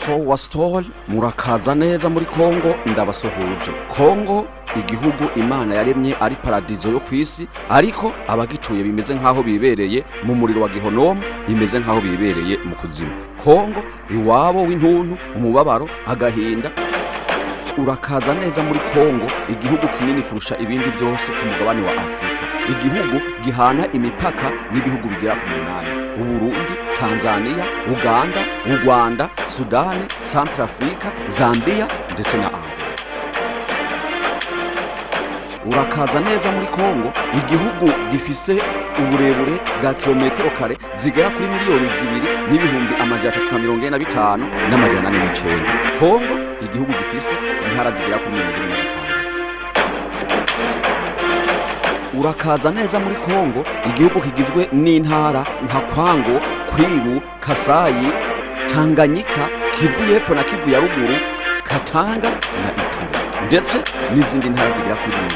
Sowa Story murakaza neza muri Kongo ndabasuhuje. Kongo igihugu Imana yaremye ari paradizo yo kwisi, ariko abagituye bimeze nkaho bibereye mu muriro wa Gihonomu, bimeze nkaho bibereye mu kuzimu. Kongo iwabo w'intuntu, umubabaro, agahinda. Urakaza neza muri Kongo, igihugu kinini kurusha ibindi byose ku mugabane wa Afrika. Igihugu gihana imipaka n'ibihugu bigera ku 8: Uburundi, Tanzania, Uganda, Rwanda, Sudani, Centrafrica, Zambia ndetse na Angola. Urakaza neza muri Kongo, igihugu gifise uburebure bwa kilometero kare zigera kuri miliyoni 2,345 n'amajana 409. Kongo igihugu gifise intara zigera kuri 26. Urakaza neza muri Kongo, igihugu kigizwe n'intara nka Kwango, Kwilu, Kasayi, Tanganyika, Kivu y'Epfo na Kivu ya Ruguru, Katanga na Ituri, ndetse n'izindi ntara zigera kuri 26.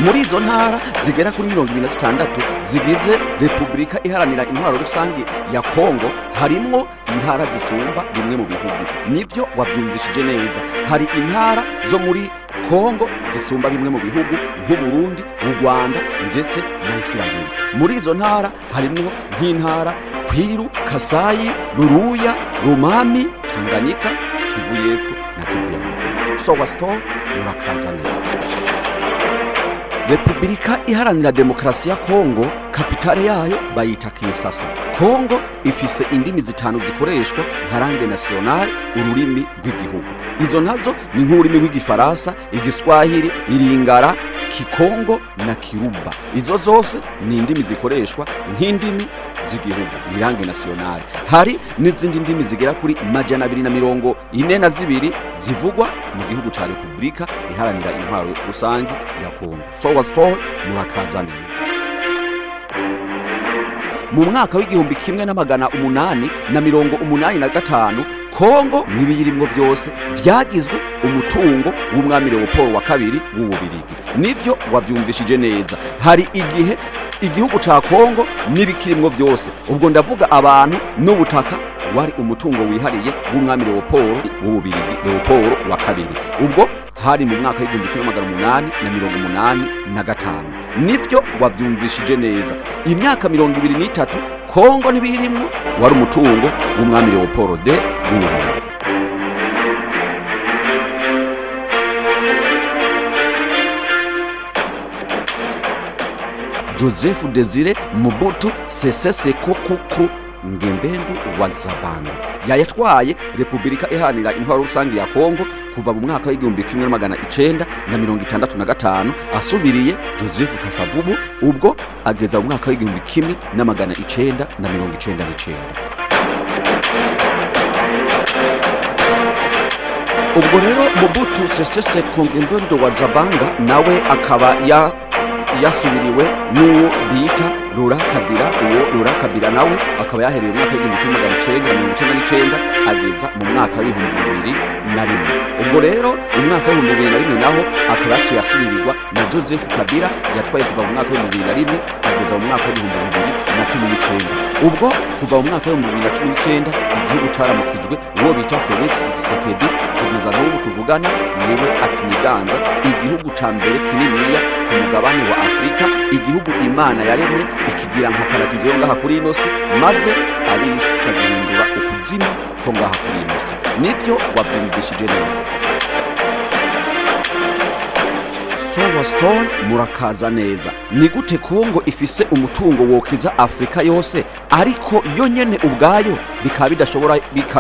Muri izo ntara zigera kuri 26 zigize Repubulika Iharanira Intwaro Rusange ya Kongo, harimwo intara zisumba bimwe mu bihugu. Nibyo wabyumvishije neza, hari intara zo muri Kongo zisumba bimwe mu bihugu nk'Uburundi, Rwanda ndetse na Israel. Muri izo ntara harimwo nk'intara Kwilu, Kasayi, Ruruya, Rumami, Tanganyika, Kivu y'Epfo na Kivu ya Ruguru. Sowa Story murakaza neza. Repubulika Iharanira Demokarasi ya Kongo, kapitale yayo bayita Kinshasa. Kongo ifise indimi zitanu zikoreshwa nka langue nationale, ururimi rw'igihugu. Izo nazo ni nk'ururimi rw'igifaransa, igiswahili, iringara, Kikongo na Kiruba. Izo zose ni indimi zikoreshwa nk'indimi z'igihugu, ni langue nationale. Hari n'izindi ndimi zigera kuri 242 zivugwa mu gihugu ca Repubulika Iharanira Intwaro Rusange ya Kongo. Sowa Story murakaza neza. Mu mwaka w'1885 Kongo n'ibiyirimwo byose byagizwe umutungo w'umwami Leopold wa kabiri w'Ububirigi. Nivyo wabyumvishije neza. Hari igihe igihugu ca Kongo nibikirimwo byose, ubwo ndavuga abantu n'ubutaka, wari umutungo wihariye w'umwami Leopold w'Ububirigi, Leopold wa kabiri. Ubwo hari mu mwaka w'1885. Nivyo wabyumvishije neza. Imyaka 23 Kongo nibirimwo wari umutungo w'umwami Leopold de w'Ububirigi. Joseph Désiré Mobutu Sese Seko Kuku Ngembendu wa Zabanga yayatwaye Repubulika Iharanira Intwaro Rusange ya Kongo kuva mu mwaka w'1965 asubiriye Joseph Kasavubu, ubwo ageza mu mwaka w'1999. Ubwo rero Mobutu Sese Seko Ngembendu wa Zabanga nawe akaba yasubiriwe n'uwo bita Laurent Kabila. Uwo Laurent Kabila nawe akaba yahereye mu mwaka w'1999 ageza mu mwaka w'2001. Ubwo rero mu mwaka w'2001 naho akaba yasubirirwa na Joseph Kabila, yatwaye kuva mu mwaka w'2001 ageza mu mwaka w'2019. Ubwo kuva mu mwaka w'2019 igihugu caramukijwe uwo bita Felix Tshisekedi, kugeza n'ubu tuvugana niwe akiniganza igihugu ca mbere kininiya ku mugabane wa Afrika, igihugu Imana yaremye ikigira nka paradizo yo ngaha kuri ino si, maze abisi bagihindura ukuzimu ko ngaha kuri ino si. Nivyo wabyumvishije neza. Sowa Story murakaza neza. Ni gute Kongo ifise umutungo wokiza Afrika yose, ariko yo nyene ubwayo bikaba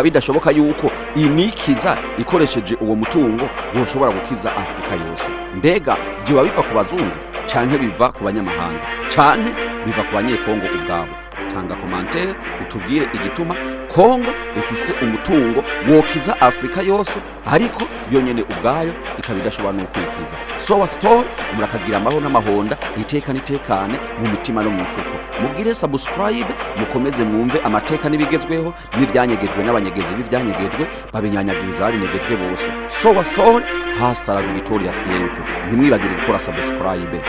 bidashoboka yuko inikiza ikoresheje uwo mutungo woshobora gukiza Afrika yose? Mbega byo biva ku bazungu canke biva ku banyamahanga canke biva ku banyekongo ubwabo? Tanga commentaire utubwire igituma Kongo ifise umutungo wokiza Afrika yose, ariko yo nyene ubwayo ikaba idashobora no kwikiza. Sowa Story murakagira amahoro n'amahonda, itekane mu mitima no mu mifuko. Mubwire subscribe, mukomeze mwumve amateka n'ibigezweho n'ivyanyegejwe n'abanyegezi b'ivyanyegejwe, babinyanyagiriza abinyegejwe bose. Sowa Story, hasta la victoria siempre. Ntimwibagire gukora subscribe.